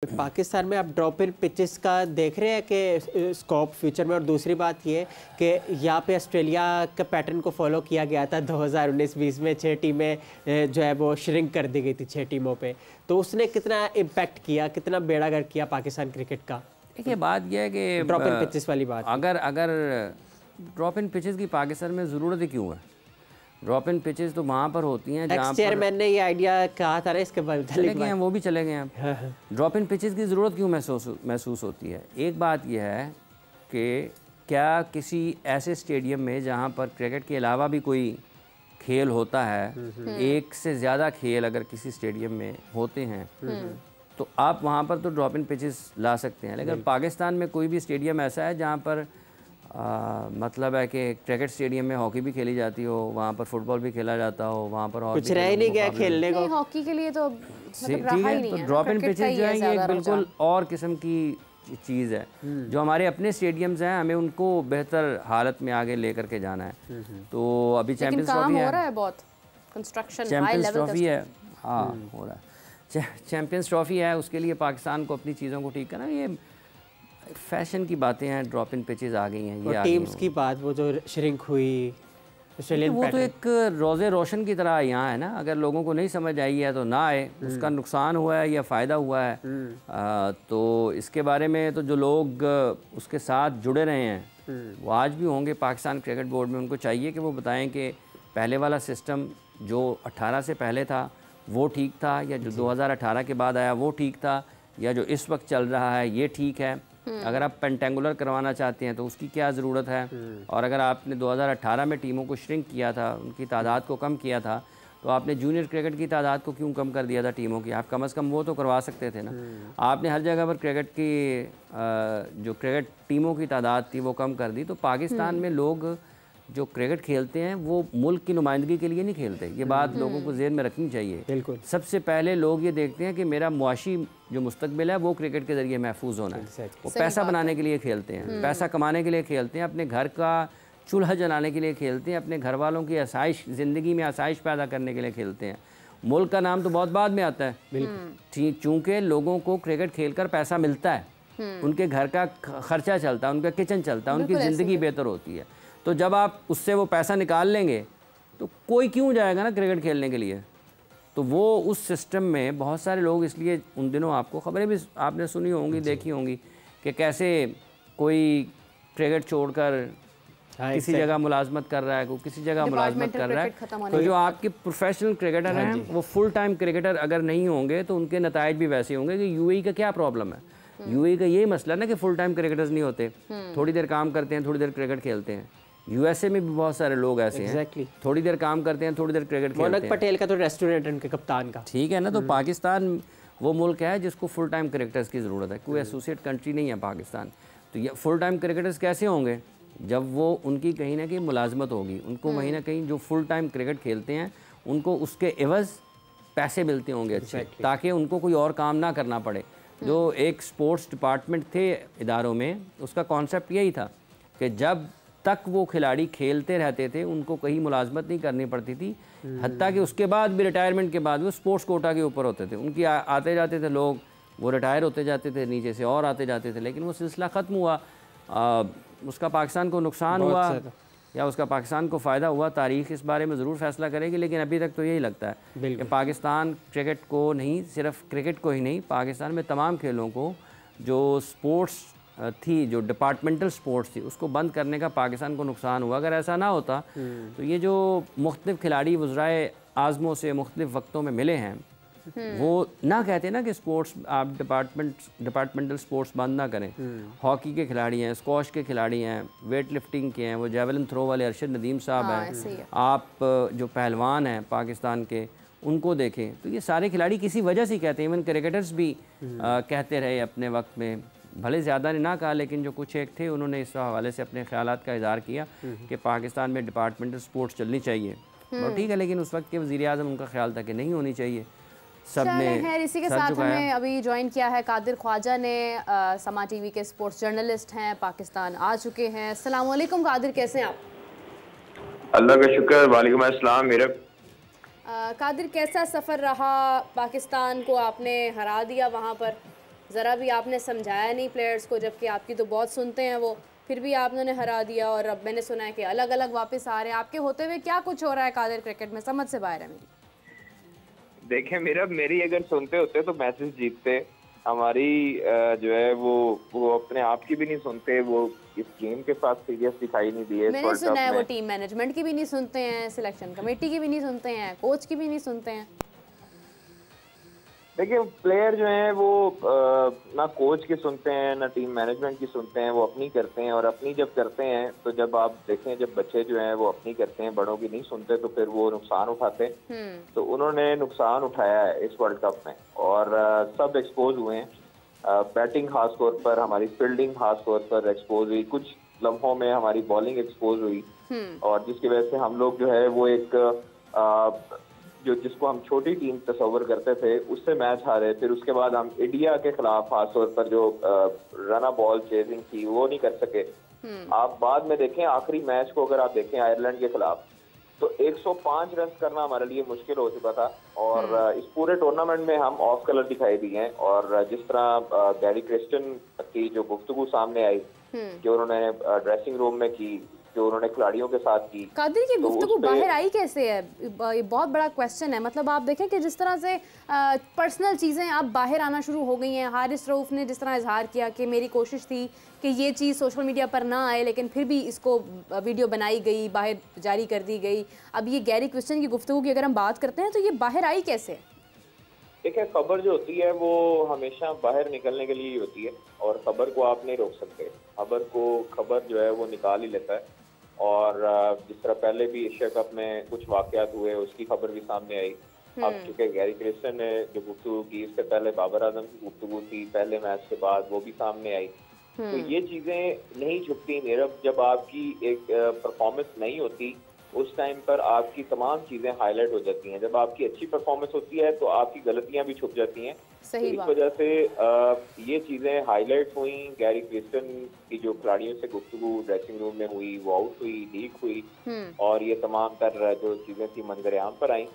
पाकिस्तान में आप drop in pitches का देख रहे हैं कि स्कोप फ्यूचर में। और दूसरी बात ये कि यहाँ पे ऑस्ट्रेलिया का पैटर्न को फॉलो किया गया था 2019-20 में 6 टीमें जो है वो श्रिंक कर दी गई थी 6 टीमों पे। तो उसने कितना इम्पैक्ट किया, कितना बेड़ागर्क किया पाकिस्तान क्रिकेट का? देखिए बात यह है कि ड्रॉप इन पिचेस वाली बात, अगर ड्रॉप इन पिचेस की पाकिस्तान में ज़रूरत ही क्यों है? ड्रॉप इन पिचेस तो वहाँ पर होती हैं जहाँ चेयरमैन ने ये आइडिया कहा था ना, इसके बाद चले गए हैं, वो भी चले गए हैं। ड्रॉप इन पिचेस की ज़रूरत क्यों महसूस होती है? एक बात यह है कि क्या किसी ऐसे स्टेडियम में जहाँ पर क्रिकेट के अलावा भी कोई खेल होता है, एक से ज़्यादा खेल अगर किसी स्टेडियम में होते हैं तो आप वहाँ पर तो ड्रॉप इन पिचेस ला सकते हैं। लेकिन पाकिस्तान में कोई भी स्टेडियम ऐसा है जहाँ पर मतलब है कि क्रिकेट स्टेडियम में हॉकी भी खेली जाती हो, वहाँ पर फुटबॉल भी खेला जाता हो, वहाँ पर और कुछ रह ही नहीं गया खेलने को। हॉकी के लिए तो मतलब ठीक है, तो ड्रॉप इन पिचेस जो है ये एक बिल्कुल और किस्म की चीज़ है। जो हमारे अपने स्टेडियम्स हैं हमें उनको बेहतर हालत में आगे लेकर के जाना है। तो अभी चैंपियंस ट्रॉफी हो रहा है, बहुत कंस्ट्रक्शन हाई लेवल ट्रॉफी है, हाँ हो रहा है। चैंपियंस ट्रॉफी है, उसके लिए पाकिस्तान को अपनी चीज़ों को ठीक करना। ये फैशन की बातें हैं, ड्रॉप इन पिचेस आ गई हैं, ये टीम्स की बात वो जो श्रिंक हुई वो तो एक रोज़े रोशन की तरह यहाँ है ना। अगर लोगों को नहीं समझ आई है तो ना आए, उसका नुकसान हुआ है या फ़ायदा हुआ है तो इसके बारे में तो जो लोग उसके साथ जुड़े रहे हैं वो आज भी होंगे पाकिस्तान क्रिकेट बोर्ड में। उनको चाहिए कि वो बताएं कि पहले वाला सिस्टम जो 18 से पहले था वो ठीक था, या जो 2018 के बाद आया वो ठीक था, या जो इस वक्त चल रहा है ये ठीक है। अगर आप पेंटेंगुलर करवाना चाहते हैं तो उसकी क्या ज़रूरत है, और अगर आपने 2018 में टीमों को श्रिंक किया था, उनकी तादाद को कम किया था, तो आपने जूनियर क्रिकेट की तादाद को क्यों कम कर दिया था टीमों की? आप कम से कम वो तो करवा सकते थे ना। आपने हर जगह पर क्रिकेट की जो क्रिकेट टीमों की तादाद थी वो कम कर दी। तो पाकिस्तान में लोग जो क्रिकेट खेलते हैं वो मुल्क की नुमाइंदगी के लिए नहीं खेलते। ये बात लोगों को ज़हन में रखनी चाहिए। बिल्कुल। सबसे पहले लोग ये देखते हैं कि मेरा मुआशी जो मुस्तकबिल है वो क्रिकेट के ज़रिए महफूज होना है। वो पैसा बनाने के लिए खेलते हैं, पैसा कमाने के लिए खेलते हैं, अपने घर का चूल्हा जलाने के लिए खेलते हैं, अपने घर वालों की आसाइश, ज़िंदगी में आसाइश पैदा करने के लिए खेलते हैं। मुल्क का नाम तो बहुत बाद में आता है। चूँकि लोगों को क्रिकेट खेल कर पैसा मिलता है, उनके घर का खर्चा चलता है, उनका किचन चलता है, उनकी ज़िंदगी बेहतर होती है। तो जब आप उससे वो पैसा निकाल लेंगे तो कोई क्यों जाएगा ना क्रिकेट खेलने के लिए? तो वो उस सिस्टम में बहुत सारे लोग, इसलिए उन दिनों आपको खबरें भी आपने सुनी होंगी, देखी होंगी कि कैसे कोई क्रिकेट छोड़कर किसी जगह मुलाजमत कर रहा है, कोई किसी जगह मुलाजमत कर रहा है। तो जो आपके प्रोफेशनल क्रिकेटर हैं वो फुल टाइम क्रिकेटर अगर नहीं होंगे तो उनके नताइज भी वैसे होंगे। कि यूएई का क्या प्रॉब्लम है? यूएई का ये मसला ना कि फुल टाइम क्रिकेटर्स नहीं होते, थोड़ी देर काम करते हैं, थोड़ी देर क्रिकेट खेलते हैं। यूएसए में भी बहुत सारे लोग ऐसे हैं, थोड़ी देर काम करते हैं, थोड़ी देर क्रिकेट खेलते हैं। मोनक पटेल का तो रेस्टोरेंट उनके कप्तान का, ठीक है ना। तो पाकिस्तान वो मुल्क है जिसको फुल टाइम क्रिकेटर्स की ज़रूरत है। कोई एसोसिएट कंट्री नहीं है पाकिस्तान। तो ये फुल टाइम क्रिकेटर्स कैसे होंगे? जब वो उनकी कहीं ना कहीं मुलाजमत होगी, उनको कहीं ना कहीं जो फुल टाइम क्रिकेट खेलते हैं उनको उसके एवज़ पैसे मिलते होंगे अच्छे, ताकि उनको कोई और काम ना करना पड़े। जो एक स्पोर्ट्स डिपार्टमेंट थे इदारों में, उसका कॉन्सेप्ट यही था कि जब तक वो खिलाड़ी खेलते रहते थे उनको कहीं मुलाजमत नहीं करनी पड़ती थी, हत्ता कि उसके बाद भी रिटायरमेंट के बाद वो स्पोर्ट्स कोटा के ऊपर होते थे। उनकी आते जाते थे लोग, वो रिटायर होते जाते थे, नीचे से और आते जाते थे। लेकिन वो सिलसिला ख़त्म हुआ, उसका पाकिस्तान को नुकसान हुआ या उसका पाकिस्तान को फ़ायदा हुआ, तारीख़ इस बारे में ज़रूर फैसला करेगी। लेकिन अभी तक तो यही लगता है कि पाकिस्तान क्रिकेट को नहीं, सिर्फ क्रिकेट को ही नहीं, पाकिस्तान में तमाम खेलों को जो स्पोर्ट्स थी, जो डिपार्टमेंटल स्पोर्ट्स थी, उसको बंद करने का पाकिस्तान को नुकसान हुआ। अगर ऐसा ना होता तो ये जो मुख्तलिफ खिलाड़ी वज़राए आज़मों से मुख्तलिफ वक्तों में मिले हैं वो ना कहते ना कि स्पोर्ट्स आप डिपार्टमेंटल स्पोर्ट्स बंद ना करें। हॉकी के खिलाड़ी हैं, स्क्वॉश के खिलाड़ी हैं, वेट लिफ्टिंग के हैं, वो जेवलिन थ्रो वाले अरशद नदीम साहब हैं, आप जो पहलवान हैं पाकिस्तान के उनको देखें। तो ये सारे खिलाड़ी किसी वजह से कहते हैं, इवन क्रिकेटर्स भी कहते रहे अपने वक्त में, भले ज़्यादा ने ना कहा, लेकिन जो कुछ एक थे उन्होंने इस हवाले से अपने ख़यालात का इज़हार किया कि पाकिस्तान में डिपार्टमेंटल स्पोर्ट्स चलनी चाहिए। और ठीक है, लेकिन उस वक्त के वज़ीर आज़म उनका ख्याल था कि नहीं होनी चाहिए। सब ने इसी के साथ हमें अभी ज्वाइन किया है कादिर ख्वाजा ने, समा टीवी के स्पोर्ट्स जर्नलिस्ट हैं, पाकिस्तान आ चुके हैं। अस्सलाम वालेकुम कादिर, कैसे हैं आप? अल्लाह का शुक्र, वालेकुम अस्सलाम। मेरा कादिर कैसा सफ़र रहा? पाकिस्तान को आपने हरा दिया वहाँ पर, ज़रा भी आपने समझाया नहीं प्लेयर्स को, जबकि आपकी तो बहुत सुनते हैं वो, फिर भी आपने उन्हें हरा दिया। और अब मैंने सुना है कि अलग अलग वापस आ रहे हैं। आपके होते हुए क्या कुछ हो रहा है कादिर क्रिकेट में, समझ से बाहर है मेरी। देखें मेरी अगर सुनते होते तो मैचेस जीतते। हमारी जो है वो अपने आप की भी नहीं सुनते, वो इस गेम के साथ सीरियस दिखाई नहीं दिए। मैंने सुना है वो टीम मैनेजमेंट की भी नहीं सुनते हैं, सिलेक्शन कमेटी की भी नहीं सुनते हैं, कोच की भी नहीं सुनते हैं। देखिए प्लेयर जो हैं वो ना कोच की सुनते हैं ना टीम मैनेजमेंट की सुनते हैं, वो अपनी करते हैं। और अपनी जब करते हैं तो जब आप देखें जब बच्चे जो हैं वो अपनी करते हैं, बड़ों की नहीं सुनते, तो फिर वो नुकसान उठाते हैं। तो उन्होंने नुकसान उठाया है इस वर्ल्ड कप में और सब एक्सपोज हुए हैं। बैटिंग खास तौर पर, हमारी फील्डिंग खास तौर पर एक्सपोज हुई, कुछ लम्हों में हमारी बॉलिंग एक्सपोज हुई और जिसकी वजह से हम लोग जो है वो एक जिसको हम छोटी टीम तस्वर करते थे उससे मैच हारे। फिर उसके बाद हम इंडिया के खिलाफ खासतौर पर जो रन बॉल चेजिंग थी वो नहीं कर सके। आप बाद में देखें आखिरी मैच को, अगर आप देखें आयरलैंड के खिलाफ, तो 105 रन करना हमारे लिए मुश्किल हो चुका था। और इस पूरे टूर्नामेंट में हम ऑफ कलर दिखाई दिए हैं। और जिस तरह गैरी क्रिस्टन की जो गुफ्तगू सामने आई, जो उन्होंने ड्रेसिंग रूम में की, जो उन्होंने खिलाड़ियों के साथ की, कादिर की गुफ्तगू बाहर आई कैसे है, ये बहुत बड़ा क्वेश्चन है। मतलब आप देखें कि जिस तरह से पर्सनल चीज़ें अब बाहर आना शुरू हो गई हैं। हारिस रऊफ ने जिस तरह इजहार किया कि मेरी कोशिश थी कि ये चीज़ सोशल मीडिया पर ना आए, लेकिन फिर भी इसको वीडियो बनाई गई, बाहर जारी कर दी गई। अब ये गैरी क्रिस्टन की गुफ्तगू की अगर हम बात करते हैं तो ये बाहर आई कैसे? देखिए खबर जो होती है वो हमेशा बाहर निकलने के लिए ही होती है और खबर को आप नहीं रोक सकते। खबर जो है वो निकाल ही लेता है। और जिस तरह पहले भी एशिया कप में कुछ वाकयात हुए उसकी खबर भी सामने आई। अब चूंकि गैरी क्रिस्टन ने जो गुफ्तगू की, इससे पहले बाबर आजम की गुफ्तगू थी पहले मैच के बाद, वो भी सामने आई। तो ये चीजें नहीं छुपती नीरव। जब आपकी एक परफॉर्मेंस नहीं होती उस टाइम पर आपकी तमाम चीजें हाईलाइट हो जाती हैं। जब आपकी अच्छी परफॉर्मेंस होती है तो आपकी गलतियां भी छुप जाती हैं। तो इस वजह से ये चीजें हाईलाइट हुई। गैरी क्रिस्टन की जो खिलाड़ियों से गुफ्तगू ड्रेसिंग रूम में हुई, वो आउट हुई, लीक हुई और ये तमाम तर जो चीजें थी मंजर-ए-आम पर आई।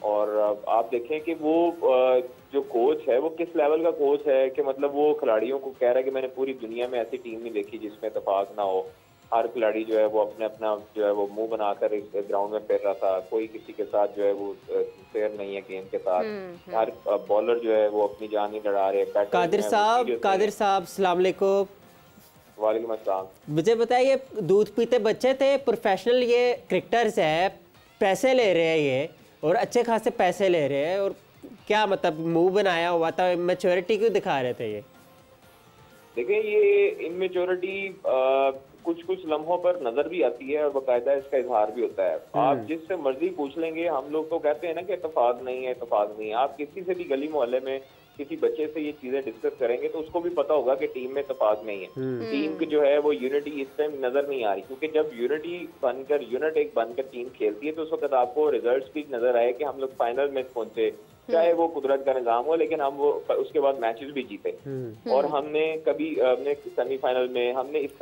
और आप देखें कि वो जो कोच है वो किस लेवल का कोच है कि मतलब वो खिलाड़ियों को कह रहा है कि मैंने पूरी दुनिया में ऐसी टीम नहीं देखी जिसमें इत्तेफाक ना हो। हर खिलाड़ी जो है वो अपना जो है वो मुंह बनाकर इस ग्राउंड में फिर रहा था। कोई किसी के साथ जो है वो फेयर नहीं है गेम के साथ। हर बॉलर जो है वो अपनी जान नहीं लड़ा रहे। कादिर साहब अस्सलाम वालेकुम। वालेकुम अस्सलाम। मुझे बताइए, दूध पीते बच्चे थे, प्रोफेशनल ये क्रिकेटर्स है, पैसे ले रहे हैं ये और अच्छे खासे पैसे ले रहे हैं, और क्या मतलब मुंह बनाया हुआ था, मैच्योरिटी क्यों दिखा रहे थे ये? देखिए ये इनमेच्योरिटी कुछ लम्हों पर नजर भी आती है और बाकायदा इसका इजहार भी होता है। आप जिससे मर्जी पूछ लेंगे, हम लोग तो कहते हैं ना कि इत्तेफाक नहीं है, इत्तेफाक नहीं है। आप किसी से भी गली मोहल्ले में किसी बच्चे से ये चीजें डिस्कस करेंगे तो उसको भी पता होगा कि टीम में इत्तेफाक नहीं है। टीम की जो है वो यूनिटी इस टाइम नजर नहीं आ रही, क्योंकि जब यूनिट एक बनकर टीम खेलती है तो उस वक्त आपको रिजल्ट्स भी नजर आए कि हम लोग फाइनल में पहुंचे, चाहे वो कुदरत का निजाम हो, लेकिन हम वो उसके बाद मैचेस भी जीते। और हमने सेमीफाइनल में हमने इस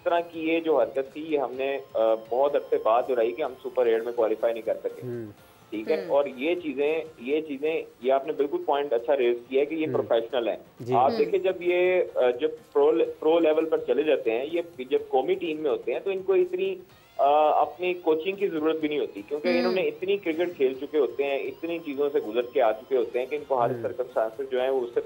तरह की ये जो हरकत थी ये हमने बहुत अरसे बाद दोहराई कि हम सुपर 8 में क्वालिफाई नहीं कर सके। ठीक है। और ये चीजें ये आपने बिल्कुल पॉइंट अच्छा रेज किया है कि ये प्रोफेशनल है। आप देखिए जब प्रो लेवल पर चले जाते हैं, ये जब कौमी टीम में होते हैं तो इनको इतनी अपनी कोचिंग की जरूरत भी नहीं होती, क्योंकि इन्होंने इतनी क्रिकेट खेल चुके होते हैं, इतनी चीजों से गुजर के आ चुके होते हैं कि इनको हर सर्कमस्टांसेस जो है वो उससे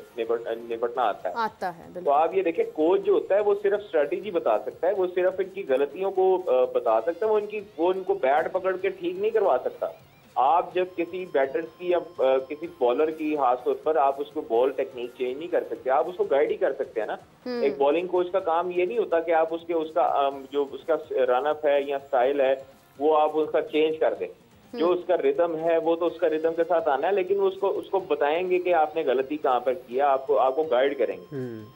निपटना आता है। तो आप ये देखिए कोच जो होता है वो सिर्फ स्ट्रेटेजी बता सकता है, वो सिर्फ इनकी गलतियों को बता सकता है, वो इनको बैट पकड़ के ठीक नहीं करवा सकता। आप जब किसी बैटर्स की या किसी बॉलर की खास तौर पर आप उसको बॉल टेक्निक चेंज नहीं कर सकते, आप उसको गाइड ही कर सकते हैं ना। एक बॉलिंग कोच का काम ये नहीं होता कि आप उसका रनअप है या स्टाइल है वो आप उसका चेंज कर दें। जो उसका रिदम है वो तो उसका रिदम के साथ आना है, लेकिन उसको बताएंगे कि आपने गलती कहाँ पर किया, आपको गाइड करेंगे।